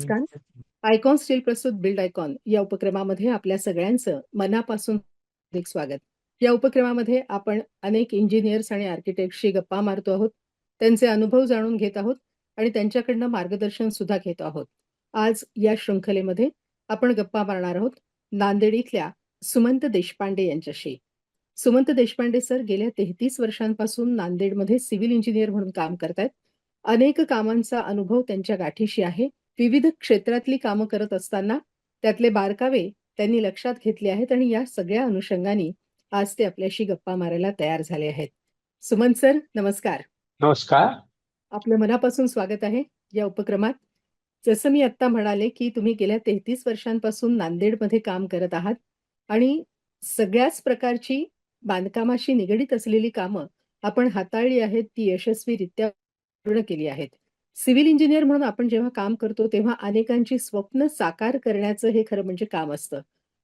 नमस्कार. Icon steel प्रस्तुत build icon या उपक्रमामध्ये आपल्या सगळ्यांचं मनापासून हार्दिक स्वागत. या उपक्रमामध्ये आपण अनेक इंजिनिअर्स आणि आर्किटेक्टशी गप्पा मारतो आहोत. त्यांचे अनुभव जाणून घेत आहोत आणि त्यांच्याकडनं मार्गदर्शन सुद्धा घेतो आहोत. आज या शृंखलेमध्ये आपण गप्पा मारणार आहोत नांदेड इथल्या सुमंत देशपांडे यांच्याशी. सुमंत देशपांडे सर गेल्या 33 वर्षांपासून नांदेडमध्ये सिव्हिल इंजिनिअर म्हणून काम करतायत. अनेक कामांचा अनुभव त्यांच्या गाठीशी आहे. विविध क्षेत्रातली कामं करत असताना त्यातले बारकावे त्यांनी लक्षात घेतले आहेत आणि या सगळ्या अनुषंगाने आज ते आपल्याशी गप्पा मारायला तयार झाले आहेत. सुमंत सर, नमस्कार. नमस्कार. आपलं मनापासून स्वागत आहे या उपक्रमात. जसं मी आत्ता म्हणाले, की तुम्ही गेल्या 33 वर्षांपासून नांदेडमध्ये काम करत आहात आणि सगळ्याच प्रकारची बांधकामाशी निगडीत असलेली कामं आपण हाताळली आहेत, ती यशस्वीरित्या पूर्ण केली आहेत. सिव्हिल इंजिनिअर म्हणून आपण जेव्हा काम करतो, तेव्हा अनेकांची स्वप्न साकार करण्याचं हे खरं म्हणजे काम असतं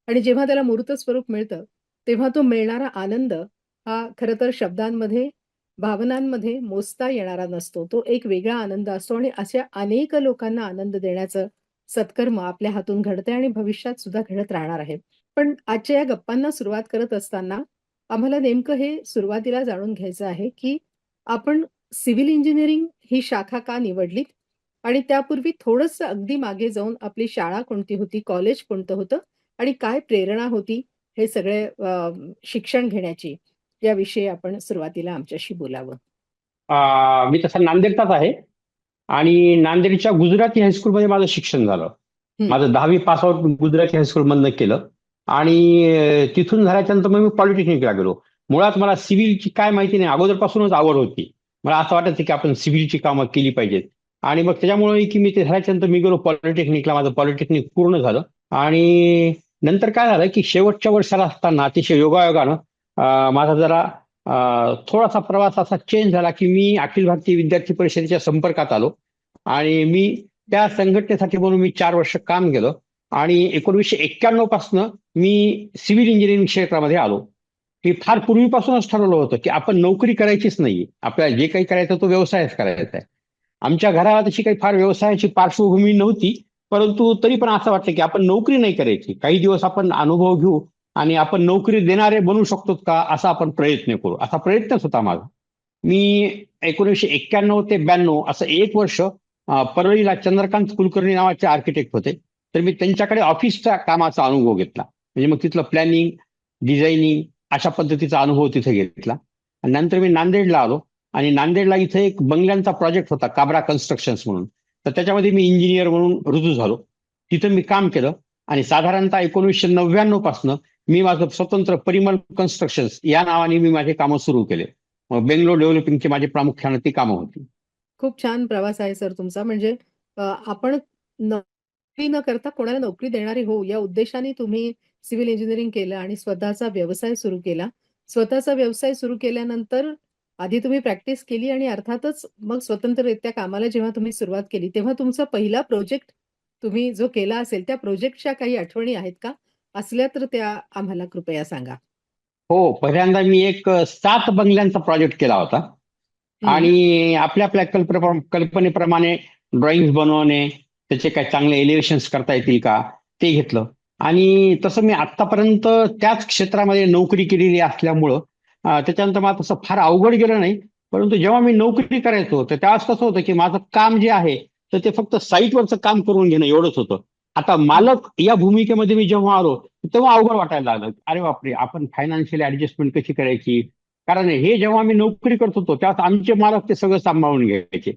आणि जेव्हा त्याला मूर्त स्वरूप मिळतं, तेव्हा तो मिळणारा आनंद हा खरं तर शब्दांमध्ये, भावनांमध्ये मोजता येणारा नसतो. तो एक वेगळा आनंद असतो आणि अशा अनेक लोकांना आनंद देण्याचं सत्कर्म आपल्या हातून घडतंय आणि भविष्यात सुद्धा घडत राहणार आहे. पण आजच्या या गप्पांना सुरुवात करत असताना आम्हाला नेमकं हे सुरुवातीला जाणून घ्यायचं आहे, की आपण सिव्हिल इंजिनिअरिंग ही शाखा का निवडलीत? आणि त्यापूर्वी थोडंसं अगदी मागे जाऊन आपली शाळा कोणती होती, कॉलेज कोणतं होतं आणि काय प्रेरणा होती हे सगळे शिक्षण घेण्याची? याविषयी आपण सुरुवातीला आमच्याशी बोलावं. मी तसा नांदेडचाच आहे आणि नांदेडच्या गुजराती हायस्कूलमध्ये माझं शिक्षण झालं. हं. माझं 10वी पास आउट गुजराती हायस्कूलमधनं केलं आणि तिथून झाल्याच्यानंतर मग मी पॉलिटेक्निकला गेलो. मुळात मला सिव्हिलची काय माहिती नाही, अगोदरपासूनच आवड होती. मला असं वाटायचं की आपण सिव्हिलची कामं केली पाहिजेत आणि मग त्याच्यामुळे की मी ते झाल्याच्यानंतर मी गेलो पॉलिटेक्निकला. माझं पॉलिटेक्निक पूर्ण झालं आणि नंतर काय झालं की शेवटच्या वर्षाला असताना अतिशय योगायोगानं माझा जरा थोडासा प्रवास असा चेंज झाला की मी अखिल भारतीय विद्यार्थी परिषदेच्या संपर्कात आलो आणि मी त्या संघटनेसाठी म्हणून मी 4 वर्ष काम केलं आणि 1991 पासून मी सिव्हिल इंजिनिअरिंग क्षेत्रामध्ये आलो. की फार पूर्वीपासूनच ठरवलं होतं की आपण नोकरी करायचीच नाही, आपल्याला जे काही करायचं तो व्यवसायच करायचा आहे. आमच्या घरात अशी काही फार व्यवसायाची पार्श्वभूमी नव्हती, परंतु तरी पण असं वाटतं की आपण नोकरी नाही करायची, काही दिवस आपण अनुभव घेऊ आणि आपण नोकरी देणारे बनू शकतो का असा आपण प्रयत्न करू, असा प्रयत्नच होता माझा. मी 1991 ते 92 असं 1 वर्ष परळीला चंद्रकांत कुलकर्णी नावाचे आर्किटेक्ट होते, तर मी त्यांच्याकडे ऑफिसच्या कामाचा अनुभव घेतला. म्हणजे मग तिथलं प्लॅनिंग, डिझायनिंग अशा पद्धतीचा अनुभव तिथे घेतला. आणि नंतर मी नांदेडला आलो आणि नांदेडला इथे एक बंगल्यांचा प्रोजेक्ट होता काबरा कन्स्ट्रक्शन्स म्हणून, तर त्याच्यामध्ये मी इंजिनियर म्हणून रुजू झालो. तिथं मी काम केलं आणि साधारणतः 1999 पासून मी माझं स्वतंत्र परिमल कन्स्ट्रक्शन्स या नावाने मी माझे कामं सुरू केले. बेंगलोर डेव्हलपिंगची माझी प्रामुख्याने ती कामं होती. खूप छान प्रवास आहे सर तुमचा. म्हणजे आपण नोकरी न करता कोणाला नोकरी देणारे होऊ या उद्देशाने तुम्ही सिव्हिल इंजिनिअरिंग केलं आणि स्वतःचा व्यवसाय सुरू केला. स्वतःचा व्यवसाय सुरू केल्यानंतर आधी तुम्ही प्रॅक्टिस केली आणि अर्थातच मग स्वतंत्ररित्या कामाला जेव्हा तुम्ही सुरुवात केली, तेव्हा तुमचा पहिला प्रोजेक्ट तुम्ही जो केला असेल, त्या प्रोजेक्टच्या काही आठवणी आहेत का? असल्या तर त्या आम्हाला कृपया सांगा. हो, पहिल्यांदा मी एक 7 बंगल्यांचा प्रोजेक्ट केला होता हं. आणि आपल्या आपल्या कल्पनेप्रमाणे ड्रॉइंग बनवणे, त्याचे काय चांगले एलिव्हेशन्स करता येतील का ते घेतलं. आणि तसं मी आतापर्यंत त्याच क्षेत्रामध्ये नोकरी केलेली असल्यामुळं त्याच्यानंतर मला तसं फार अवघड गेलं नाही. परंतु जेव्हा मी नोकरी करायचो तर त्यावेळेस कसं होतं की माझं काम जे आहे तर ते फक्त साईटवरचं काम करून घेणं एवढंच होतं. आता मालक या भूमिकेमध्ये मी जेव्हा आलो तेव्हा अवघड वाटायला लागलं. अरे बापरे, आपण फायनान्शियल ऍडजस्टमेंट कशी करायची, कारण हे जेव्हा आम्ही नोकरी करत होतो त्यात आमचे मालक ते सगळं सांभाळून घ्यायचे.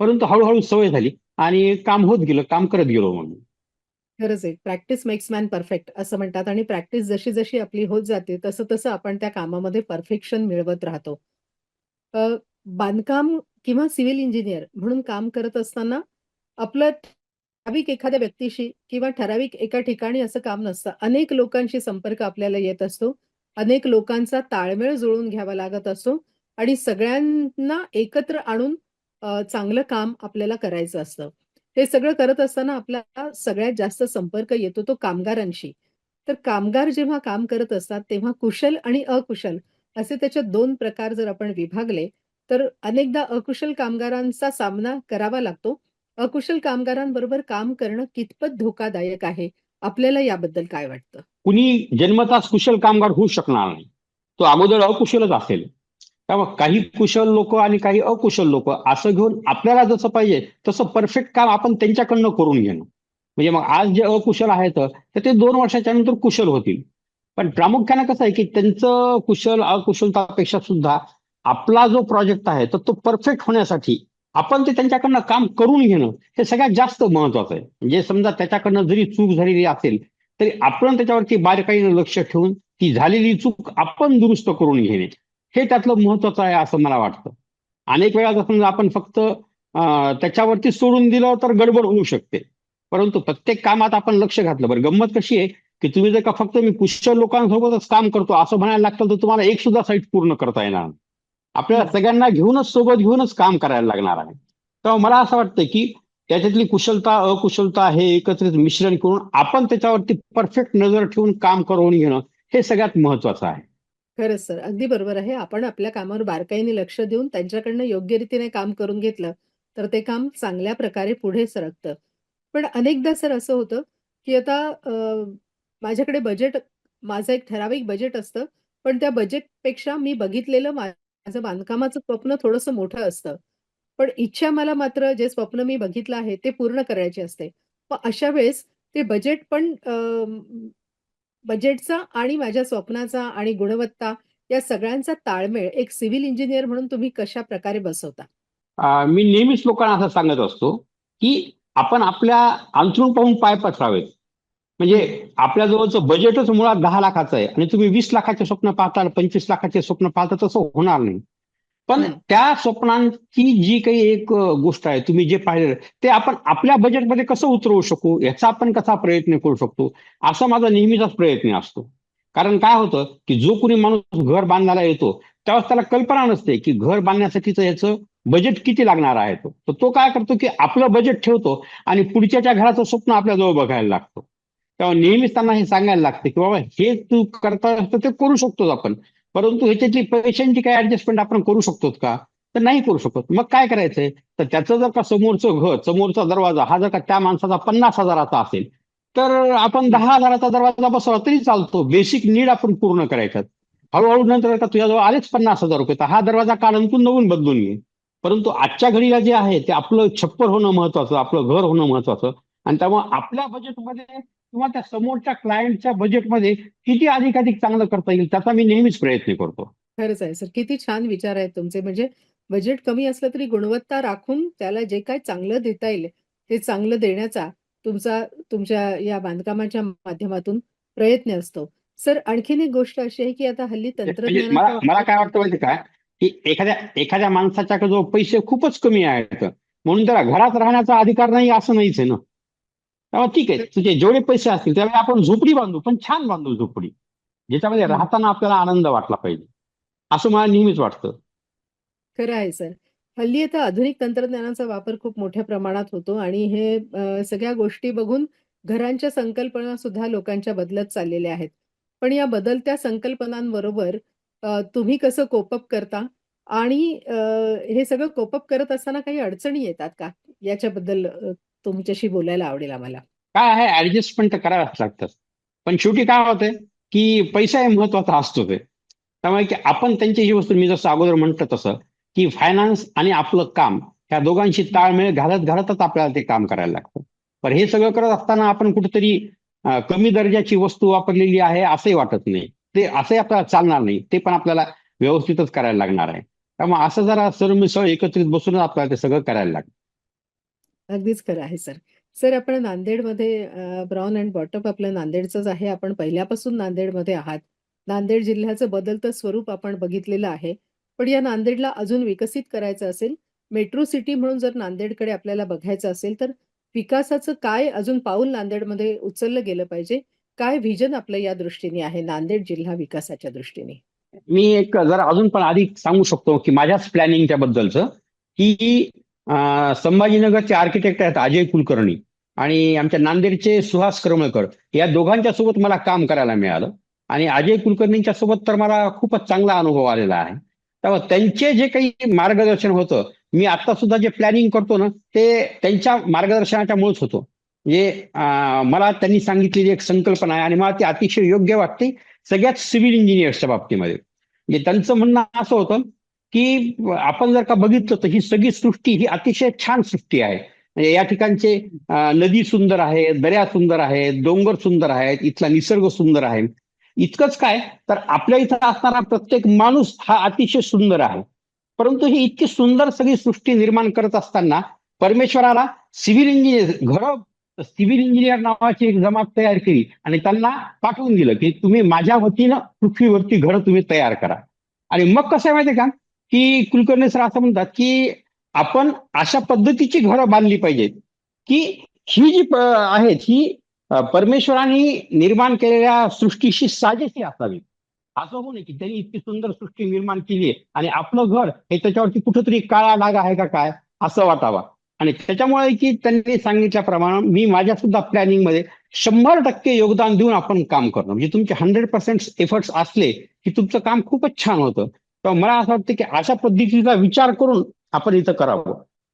परंतु हळूहळू सवय झाली आणि काम होत गेलं, काम करत गेलो मग. खरंच आहे. प्रॅक्टिस मेक्स मॅन परफेक्ट असं म्हणतात आणि प्रॅक्टिस जशी-जशी आपली होत जाते, तसं-तसं आपण त्या कामामध्ये परफेक्शन मिळवत राहतो. अ, बांधकाम किंवा सिव्हिल इंजिनिअर म्हणून काम करत असताना आपलं ठराविक एखाद्या व्यक्तीशी किंवा ठराविक एका ठिकाणी असं काम नसतं. अनेक लोकांशी संपर्क आपल्याला येत असतो. अनेक लोकांचा ताळमेळ जुळवून घ्यावा लागत असतो आणि सगळ्यांना एकत्र आणून चांगलं काम आपल्याला करायचं असतं. हे सगळं करत असताना आपल्याला सगळ्यात जास्त संपर्क येतो तो कामगारांशी. तर कामगार जेव्हा काम करत असतात, तेव्हा कुशल आणि अकुशल असे त्याच्यात 2 प्रकार जर आपण विभागले, तर अनेकदा अकुशल कामगारांचा सामना करावा लागतो. अकुशल कामगारांबरोबर काम करणं कितपत धोकादायक आहे? आपल्याला याबद्दल काय वाटतं? कुणी जन्मताच कुशल कामगार होऊ शकणार नाही. तो अगोदर अकुशलच असेल. त्यामुळे काही कुशल लोक आणि काही अकुशल लोक असं घेऊन आपल्याला जसं पाहिजे तसं परफेक्ट काम आपण त्यांच्याकडनं करून घेणं. म्हणजे मग आज जे अकुशल आहेत तर ते 2 वर्षाच्या नंतर कुशल होतील. पण प्रामुख्याने कसं आहे की त्यांचं कुशल अकुशलतापेक्षा सुद्धा आपला जो प्रोजेक्ट आहे तर तो परफेक्ट होण्यासाठी आपण ते त्यांच्याकडनं काम करून घेणं हे सगळ्यात जास्त महत्वाचं आहे. म्हणजे समजा त्याच्याकडनं जरी चूक झालेली असेल तरी आपण त्याच्यावरती बारकाईनं लक्ष ठेवून ती झालेली चूक आपण दुरुस्त करून घेणे हे त्यातलं महत्वाचं आहे असं मला वाटतं. अनेक वेळा जर समजा आपण फक्त त्याच्यावरती सोडून दिलं तर गडबड होऊ शकते. परंतु प्रत्येक कामात आपण लक्ष घातलं. बरं गंमत कशी आहे की तुम्ही जर का फक्त मी कुशल लोकांसोबतच काम करतो असं म्हणायला लागतं तर तुम्हाला एक सुद्धा साईट पूर्ण करता येणार नाही. आपल्याला हं. सगळ्यांना घेऊनच सोबत घेऊनच काम करायला लागणार आहे. तेव्हा मला असं वाटतं की त्याच्यातली कुशलता अकुशलता हे एकत्रित मिश्रण करून आपण त्याच्यावरती परफेक्ट नजर ठेवून काम करून घेणं हे सगळ्यात महत्वाचं आहे. खरंच सर, अगदी बरोबर आहे. आपण आपल्या कामावर बारकाईने लक्ष देऊन त्यांच्याकडनं योग्य रीतीने काम करून घेतलं, तर ते काम चांगल्या प्रकारे पुढे सरकतं. पण अनेकदा सर असं होतं, की आता माझ्याकडे माझं एक ठराविक बजेट असतं, पण त्या बजेटपेक्षा मी बघितलेलं माझं बांधकामाचं स्वप्न थोडंसं मोठं असतं. पण इच्छा मला मात्र जे स्वप्न मी बघितलं आहे, ते पूर्ण करायची असते. मग अशा वेळेस ते बजेट पण बजेटचा आणि माझ्या स्वप्नाचा आणि गुणवत्ता या सगळ्यांचा ताळमेळ एक सिव्हिल इंजिनिअर म्हणून तुम्ही कशाप्रकारे बसवता? मी नेहमीच लोकांना असं सांगत असतो, की आपण आपल्या अंथरूण पाहून पाय पसरावेत. म्हणजे हं, आपल्या जवळचं बजेटच मुळात 10 लाखाचं आहे आणि तुम्ही 20 लाखाचे स्वप्न पाहता 25 लाखाचे स्वप्न पाहता तसं होणार नाही. पण हं. त्या स्वप्नांची जी काही एक गोष्ट आहे तुम्ही जे पाहिलं ते आपण आपल्या बजेटमध्ये कसं उतरवू शकू याचा आपण कसा प्रयत्न करू शकतो असा माझा नेहमीचाच प्रयत्न असतो. कारण काय होतं की जो कोणी माणूस घर बांधायला येतो त्यावेळेस त्याला कल्पना नसते की घर बांधण्यासाठीचं याचं बजेट किती लागणार आहे तर तो काय करतो की आपलं बजेट ठेवतो आणि पुढच्याच्या घराचं स्वप्न आपल्याजवळ बघायला लागतो. तेव्हा नेहमीच त्यांना हे सांगायला लागते की बाबा हे तू करता तर ते करू शकतो आपण. परंतु ह्याच्यातली पैशांची काही ऍडजस्टमेंट आपण करू शकतो का? तर नाही करू शकत. मग काय करायचंय? तर त्याचं जर का समोरचं घर, समोरचा दरवाजा हा जर का त्या माणसाचा 50,000चा असेल, तर आपण हं. 10,000चा दरवाजा बसवला तरी चालतो. बेसिक नीड आपण पूर्ण करायच्यात. हळू नंतर का तुझ्याजवळ आलेच ₹50,000 तर हा दरवाजा काढून तू नवीन बदलून घे. परंतु आजच्या घडीला जे आहे ते आपलं छप्पर होणं महत्वाचं, आपलं घर होणं महत्वाचं आणि त्यामुळे आपल्या बजेटमध्ये किंवा त्या समोरच्या क्लायंटच्या बजेटमध्ये किती अधिकाधिक चांगलं करता येईल त्याचा मी नेहमीच प्रयत्न करतो. खरंच आहे सर. किती छान विचार आहेत तुमचे. म्हणजे बजेट कमी असलं तरी गुणवत्ता राखून त्याला जे काही चांगलं देता येईल, ते चांगलं देण्याचा तुमचा तुमच्या या बांधकामाच्या माध्यमातून प्रयत्न असतो. सर आणखीन एक गोष्ट अशी आहे, की आता हल्ली म्हणजे मला तंत्रज्ञानाचा मला वापर काय वाटतं माहिती काय, की एखाद्या एखाद्या माणसाच्याकडे जो पैसे खूपच कमी आहेत, म्हणून त्याला घरात राहण्याचा अधिकार नाही असं नाहीच आहे ना. त्यामुळे ठीक आहे, तुझे जेवढे पैसे असतील त्यावेळी आपण झोपडी बांधू, पण छान बांधू झोपडी. ज्याच्यामध्ये हं. राहताना आपल्याला आनंद वाटला पाहिजे. असं मला नेहमीच वाटतं. खरं आहे सर. हल्ली आता आधुनिक तंत्रज्ञानाचा वापर खूप मोठ्या प्रमाणात होतो आणि हे सगळ्या गोष्टी बघून घरांच्या संकल्पना सुद्धा लोकांच्या बदलत चाललेल्या आहेत. पण या बदलत्या संकल्पनांबरोबर तुम्ही कसं कोप अप करता? आणि हे सगळं कोप अप करत असताना काही अडचणी येतात का? याच्याबद्दल तुमच्याशी बोलायला आवडेल आम्हाला. काय आहे ऍडजस्टमेंट तर कराव्याच लागतात. पण शेवटी काय होतंय, की पैसा हे महत्वाचा असतो ते. त्यामुळे की आपण त्यांची ही वस्तू मी जसं अगोदर म्हटलं तसं, की फायनान्स आणि आपलं काम ह्या दोघांशी ताळमेळ घालतच आपल्याला ते काम करायला लागतं. पण हे सगळं करत असताना आपण कुठेतरी कमी दर्जाची वस्तू वापरलेली आहे असंही वाटत नाही. ते असंही आपल्याला चालणार नाही. ते पण आपल्याला व्यवस्थितच करायला लागणार आहे. त्यामुळे असं जरा सरमिसळ एकत्रित बसूनच आपल्याला ते सगळं करायला लागतं. अगदीच खरं आहे सर. सर आपण नांदेडमध्ये ब्राउन एंड बॉटम आपलं नांदेडचंच आहे. आपण पहिल्यापासून नांदेडमध्ये आहात. नांदेड जिल्ह्याचं बदलतं स्वरूप आपण बघितलेलं आहे. पण या नांदेडला अजून विकसित करायचं असेल, मेट्रो सिटी म्हणून जर नांदेडकडे आपल्याला बघायचं असेल, तर विकासाचं काय अजून पाऊल नांदेडमध्ये उचललं गेलं पाहिजे? काय व्हिजन आपलं या दृष्टीने आहे नांदेड जिल्हा विकासाच्या दृष्टीने? मी एक जरा अजून पण अधिक सांगू शकतो, की माझ्याच प्लॅनिंगच्या बद्दलचं, की संभाजीनगरचे आर्किटेक्ट आहेत अजय कुलकर्णी आणि आमच्या नांदेडचे सुहास करमळकर या दोघांच्या सोबत मला काम करायला मिळालं आणि अजय कुलकर्णींच्या सोबत तर मला खूपच चांगला अनुभव आलेला आहे. तेव्हा त्यांचे जे काही मार्गदर्शन होतं मी आता सुद्धा जे प्लॅनिंग करतो ना ते त्यांच्या मार्गदर्शनाच्यामुळेच होतो. म्हणजे मला त्यांनी सांगितलेली एक संकल्पना आहे आणि मला ती अतिशय योग्य वाटते सगळ्यात सिव्हिल इंजिनियर्सच्या बाबतीमध्ये. म्हणजे त्यांचं म्हणणं असं होतं की आपण जर का बघितलं तर ही सगळी सृष्टी ही अतिशय छान सृष्टी आहे. म्हणजे या ठिकाणचे नदी सुंदर आहे, दर्या सुंदर आहेत, डोंगर सुंदर आहेत, इथला निसर्ग सुंदर आहे. इतकंच काय तर आपल्या इथं असणारा प्रत्येक माणूस हा अतिशय सुंदर आहे. परंतु ही इतकी सुंदर सगळी सृष्टी निर्माण करत असताना परमेश्वराला सिव्हिल इंजिनियर सिव्हिल इंजिनियर नावाची एक जमात तयार केली आणि त्यांना पाठवून दिलं की तुम्ही माझ्या वतीनं पृथ्वीवरती घरं तुम्ही तयार करा. आणि मग कसं आहे माहितीये का की कुलकर्णी सर असं म्हणतात की आपण अशा पद्धतीची घरं बांधली पाहिजेत की ही जी आहेत ही परमेश्वराने निर्माण केलेल्या सृष्टीशी साजेशी असावी. असं होऊ नये की त्यांनी इतकी सुंदर सृष्टी निर्माण केली आहे आणि आपलं घर हे त्याच्यावरती कुठंतरी काळा डाग आहे का काय असं वाटावा. आणि त्याच्यामुळे की त्यांनी सांगितल्याप्रमाणे मी माझ्या सुद्धा प्लॅनिंग मध्ये 100% योगदान देऊन आपण काम करणं म्हणजे तुमचे 100% एफर्ट्स असले की तुमचं काम खूपच छान होतं. तर मला असं वाटतं की अशा पद्धतीचा विचार करून आपण इथं करावं.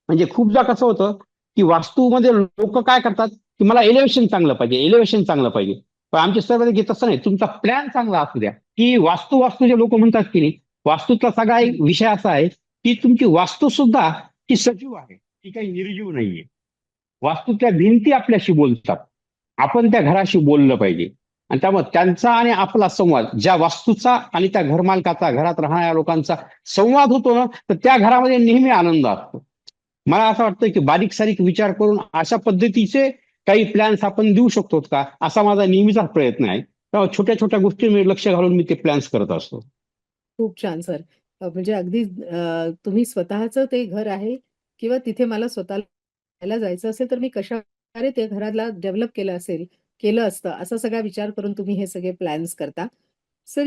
म्हणजे खूपदा कसं होतं की वास्तूमध्ये लोक काय करतात की मला एलिव्हेशन चांगलं पाहिजे, एलिव्हेशन चांगलं पाहिजे. पण आमच्या सर्व तसं नाही, तुमचा प्लॅन चांगला असू द्या. की वास्तू जे लोक म्हणतात की नाही, वास्तूचा सगळा एक विषय असा आहे की तुमची वास्तू सुद्धा ही सजीव आहे, ती काही निर्जीव नाहीये. वास्तूतल्या भिंती आपल्याशी बोलतात, आपण त्या घराशी बोललं पाहिजे. आणि त्यामुळे त्यांचा आणि आपला संवाद ज्या वास्तूचा आणि त्या घरमालकाचा घरात राहणाऱ्या लोकांचा संवाद होतो ना तर त्या घरामध्ये नेहमी आनंद असतो. मला असं वाटतं की बारीक सारीक विचार करून अशा पद्धतीचे काही प्लॅन्स आपण देऊ शकतो का असा माझा नेहमीचाच प्रयत्न आहे. तेव्हा छोट्या छोट्या गोष्टींमध्ये लक्ष घालून मी ते प्लॅन्स करत असतो. खूप छान सर. म्हणजे अगदी तुम्ही स्वतःचं ते घर आहे किंवा तिथे मला स्वतःला राहायला जायचं असेल, तर मी कशाप्रकारे त्या घराला डेव्हलप केलं असतं, असा सगळा विचार करून तुम्ही हे सगळे प्लॅन्स करता. सर,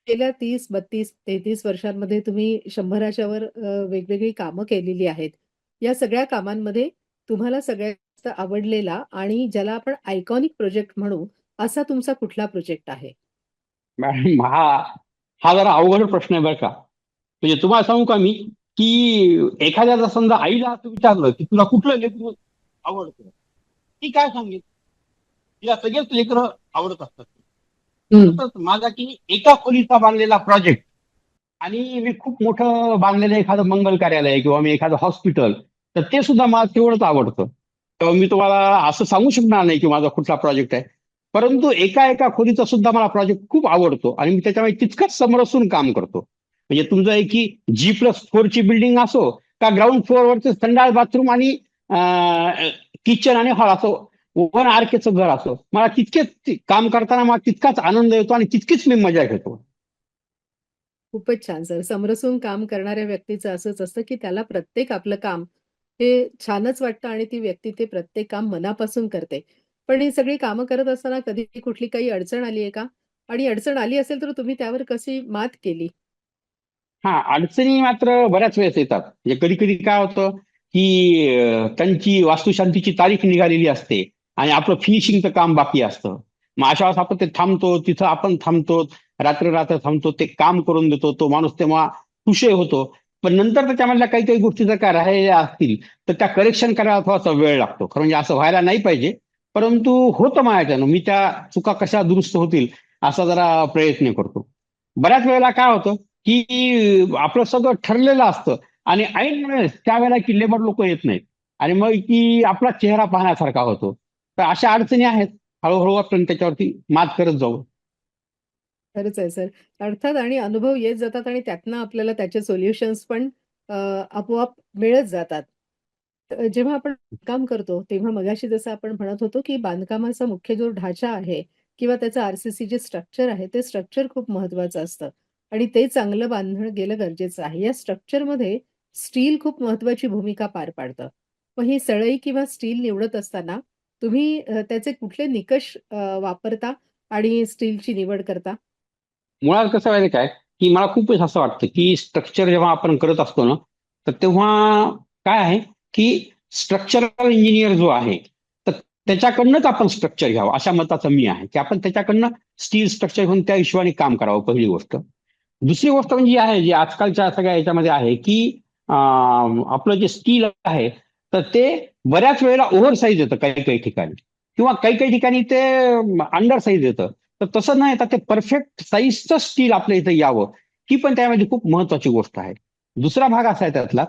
गेल्या 30, 32, 33 वर्षांमध्ये तुम्ही 100च्या वर वेगवेगळी कामं केलेली आहेत. या सगळ्या कामांमध्ये तुम्हाला सगळ्यात जास्त आवडलेला आणि ज्याला आपण आयकॉनिक प्रोजेक्ट म्हणू, असा तुमचा कुठला प्रोजेक्ट आहे? मॅडम हा हा जरा अवघड प्रश्न आहे बरं का. म्हणजे तुम्हाला सांगू का मी की एखाद्याला समजा आईला असं विचारलं की तुला कुठलं लेकरू आवडतं, ती काय सांगेल? तिला सगळेच लेकरं आवडत असतात. हं. तसंच माझा की एका खोलीचा बांधलेला प्रोजेक्ट आणि मी खूप मोठं बांधलेलं एखादं मंगल कार्यालय किंवा मी एखादं हॉस्पिटल तर ते सुद्धा मला तेवढंच आवडतं. तर मी तुम्हाला असं सांगू शकणार नाही की माझा कुठला प्रोजेक्ट आहे. परंतु एका एका खोलीचा सुद्धा मला प्रोजेक्ट खूप आवडतो आणि मी त्याच्यामध्ये तितकंच समरसून काम करतो. म्हणजे तुमचं आहे की G+4 ची बिल्डिंग असो का ग्राउंड फ्लोअरवरचं संडास बाथरूम आणि किचन आणि हॉल असो, 1 RKचं घर असो, मला तितकेच काम करताना मला तितकाच आनंद येतो आणि तितकीच मी मजा घेतो. खूपच छान सर. समरसून काम करणाऱ्या व्यक्तीचं असंच असतं, की त्याला प्रत्येक आपलं काम हे छानच वाटतं आणि ती व्यक्ती ते प्रत्येक काम मनापासून करते. पण ही सगळी कामं करत असताना कधी कुठली काही अडचण आली आहे का? आणि अडचण आली असेल तर तुम्ही त्यावर कशी मात केली? हा अडचणी मात्र बऱ्याच वेळेस येतात. म्हणजे कधी कधी काय होतं की त्यांची वास्तुशांतीची तारीख निघालेली असते आणि आपलं फिनिशिंगचं काम बाकी असतं. मग अशा वेळेस आपण ते थांबतो, तिथं आपण थांबतो, रात्र रात्र थांबतो, ते काम करून देतो. तो माणूस तेव्हा खुश होतो. पण नंतर त्याच्यामधल्या काही काही गोष्टी जर का राहिलेल्या असतील तर त्या करेक्शन करायला थोडासा वेळ लागतो. खरं म्हणजे असं व्हायला नाही पाहिजे. परंतु होतं माझ्याच्यानं. मी त्या चुका कशा दुरुस्त होतील असा जरा प्रयत्न करतो. बऱ्याच वेळेला काय होतं की आपलं सगळं ठरलेलं असतं आणि ऐन वेळेस त्यावेळेला की लेबर लोक येत नाहीत आणि मग की आपला चेहरा पाहण्यासारखा होतो. तर अशा अडचणी आहेत. हळूहळू आपण त्याच्यावरती मात करत जाऊ. खरंच आहे सर. अर्थात आणि अनुभव येत जातात आणि त्यातनं आपल्याला त्याचे सोल्युशन्स पण आपोआप मिळत जातात. जेव्हा आपण काम करतो, तेव्हा मगाशी जसं आपण म्हणत होतो, की बांधकामाचा मुख्य जो ढाचा आहे किंवा त्याचं आर-सी-सी जे स्ट्रक्चर आहे, ते स्ट्रक्चर खूप महत्त्वाचं असतं आणि ते चांगलं बांधलं गेलं गरजेचं आहे. या स्ट्रक्चरमध्ये स्टील खूप महत्त्वाची भूमिका पार पाडतं. मग ही सळई किंवा स्टील निवडत असताना तुम्ही त्याचे कुठले निकष वापरता आणि स्टीलची निवड करता? मुळात कसं व्हायला काय की मला खूप वेळेस असं वाटतं की स्ट्रक्चर जेव्हा आपण करत असतो ना तर तेव्हा काय आहे की स्ट्रक्चरल इंजिनियर जो आहे तर त्याच्याकडनंच आपण स्ट्रक्चर घ्यावं अशा मताचा मी आहे की आपण त्याच्याकडनं स्टील स्ट्रक्चर घेऊन त्या हिशोबाने काम करावं पहिली गोष्ट. दुसरी गोष्ट म्हणजे आहे जी आजकालच्या सगळ्या याच्यामध्ये आहे की आपलं जे स्टील आहे तर ते बऱ्याच वेळेला ओव्हर साईज येतं काही काही ठिकाणी, किंवा काही काही ठिकाणी ते अंडर साईज येतं. तर तसं नाही येतं, ते परफेक्ट साईजचं स्टील आपल्या इथं यावं, ही पण त्यामध्ये खूप महत्वाची गोष्ट आहे. दुसरा भाग असा आहे त्यातला,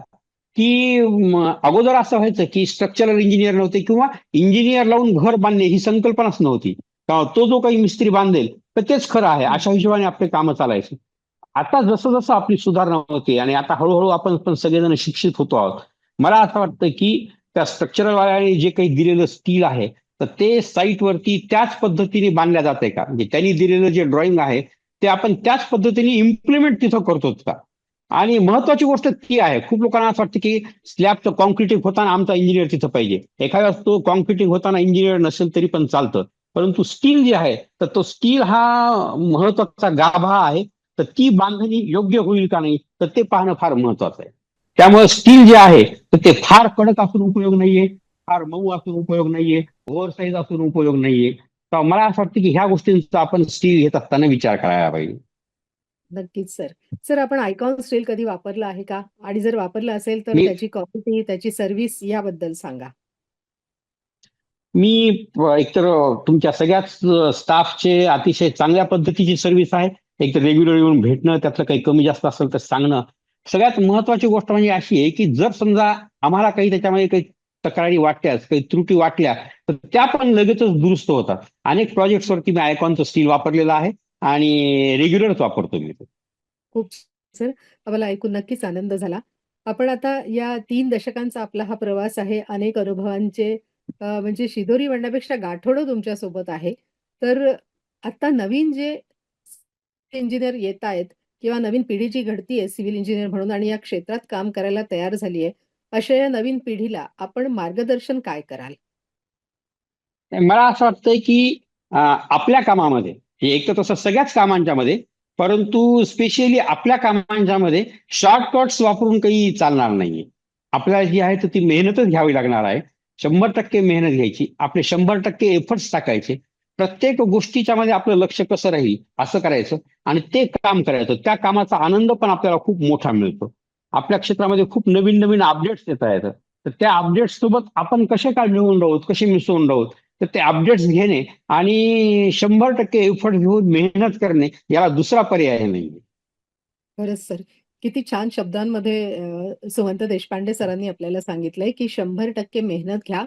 की अगोदर असं व्हायचं की स्ट्रक्चरल इंजिनियर नव्हते, किंवा इंजिनियर लावून घर बांधणे ही संकल्पनाच नव्हती. तो जो काही मिस्त्री बांधेल तर तेच खरं आहे, हं. अशा हिशोबाने आपले कामं चालायची. आता जसं जसं आपली सुधारणा होते आणि आता हळूहळू आपण पण सगळेजण शिक्षित होतो आहोत, मला असं वाटतं की त्या स्ट्रक्चरल वाल्याने जे काही दिलेलं स्टील आहे तर ते साईटवरती त्याच पद्धतीने बांधल्या जाते का, म्हणजे त्यांनी दिलेलं जे ड्रॉइंग आहे ते आपण त्याच पद्धतीने इम्प्लिमेंट तिथं करतो का. आणि महत्वाची गोष्ट ती आहे, खूप लोकांना असं वाटतं की स्लॅबचं कॉन्क्रिटिंग होताना आमचा इंजिनियर तिथं पाहिजे. एखाद्या तो कॉन्क्रिटिंग होताना इंजिनियर नसेल तरी पण चालतं, परंतु स्टील जे आहे तर तो स्टील हा महत्वाचा गाभा आहे. तर ती बांधणी योग्य होईल का नाही तर ते पाहणं फार महत्वाचं आहे. त्यामुळे स्टील जे आहे तर ते फार कडक असून उपयोग नाहीये, फार मऊ असून उपयोग नाहीये, ओव्हर साईज असून उपयोग नाहीये. तर मला असं वाटतं की ह्या गोष्टींचा आपण स्टील घेत असताना विचार करायला पाहिजे. नक्कीच सर. सर आपण आयकॉन स्टील कधी वापरलं आहे का? आणि जर वापरलं असेल तर मी त्याची क्वालिटी, त्याची सर्व्हिस याबद्दल सांगा? मी एकतर तुमच्या सगळ्याच स्टाफचे अतिशय चांगल्या पद्धतीची सर्व्हिस आहे. एकतर रेग्युलर येऊन भेटणं, त्यातलं काही कमी जास्त असेल तर सांगणं. सगळ्यात महत्वाची गोष्ट म्हणजे अशी आहे की जर समजा आम्हाला काही त्याच्यामध्ये काही तक्रारी वाटल्यास, काही त्रुटी वाटल्या तर त्या पण लगेचच दुरुस्त होतात. अनेक प्रोजेक्ट्सवरती मी आयकॉनचं स्टील वापरलेलं आहे आणि रेग्युलरच वापरतो मी. खूप सर, आम्हाला ऐकून नक्कीच आनंद झाला. आपण आता या 3 दशकांचा आपला हा प्रवास आहे. अनेक अनुभवांचे म्हणजे शिदोरी म्हणण्यापेक्षा गाठोडं तुमच्यासोबत आहे. तर आता नवीन जे इंजिनिअर येतायत किंवा नवीन पिढी जी घडतीये सिव्हिल इंजिनिअर म्हणून आणि या क्षेत्रात काम करायला तयार झाली आहे, अशा या नवीन पिढीला आपण मार्गदर्शन काय कराल? मला असं वाटतंय की आपल्या कामामध्ये, हे एक तर तसं सगळ्याच कामांच्या मध्ये, परंतु स्पेशली आपल्या कामांच्या मध्ये शॉर्टकट्स वापरून काही चालणार नाहीये. आपल्याला जी आहे तर ती मेहनतच घ्यावी लागणार आहे. 100% मेहनत घ्यायची, आपले 100% एफर्ट्स टाकायचे. प्रत्येक गोष्टीच्या मध्ये आपलं लक्ष कसं राहील असं करायचं आणि ते काम करायचं. त्या कामाचा आनंद पण आपल्याला खूप मोठा मिळतो. आपल्या क्षेत्रामध्ये खूप नवीन नवीन अपडेट्स येत आहेत, तर त्या अपडेट्स सोबत आपण कसे काय मिळून राहूत, कसे मिसळून राहूत, तर ते अपडेट्स घेणे आणि 100% एफर्ट घेऊन मेहनत करणे, याला दुसरा पर्याय नाही. खरंच सर. किती छान शब्दांमध्ये सुमंत देशपांडे सरांनी आपल्याला सांगितलंय, की 100% मेहनत घ्या.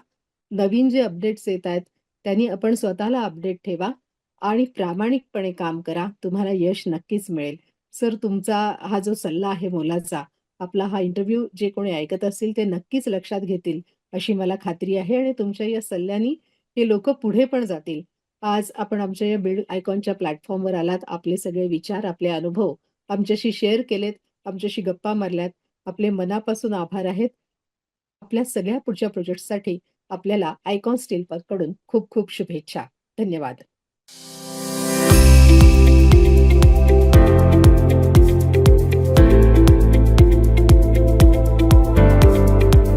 नवीन जे अपडेट्स येत आहेत, त्यांनी आपण स्वतःला अपडेट ठेवा आणि प्रामाणिकपणे काम करा. तुम्हाला यश नक्कीच मिळेल. सर तुमचा हा जो सल्ला आहे मोलाचा, आपला हा इंटरव्ह्यू जे कोणी ऐकत असतील ते नक्कीच लक्षात घेतील, अशी मला खात्री आहे आणि तुमच्या या सल्ल्यानी हे लोकं पुढे पण जातील. आज आपण आमच्या या बिल्ड आयकॉनच्या प्लॅटफॉर्मवर आलात. आपले सगळे विचार, आपले अनुभव आमच्याशी शेअर केलेत, आमच्याशी गप्पा मारल्यात. आपले मनापासून आभार आहेत. आपल्या सगळ्या पुढच्या प्रोजेक्ट्ससाठी आपल्याला आयकॉन स्टील कडून खूप खूप शुभेच्छा. धन्यवाद.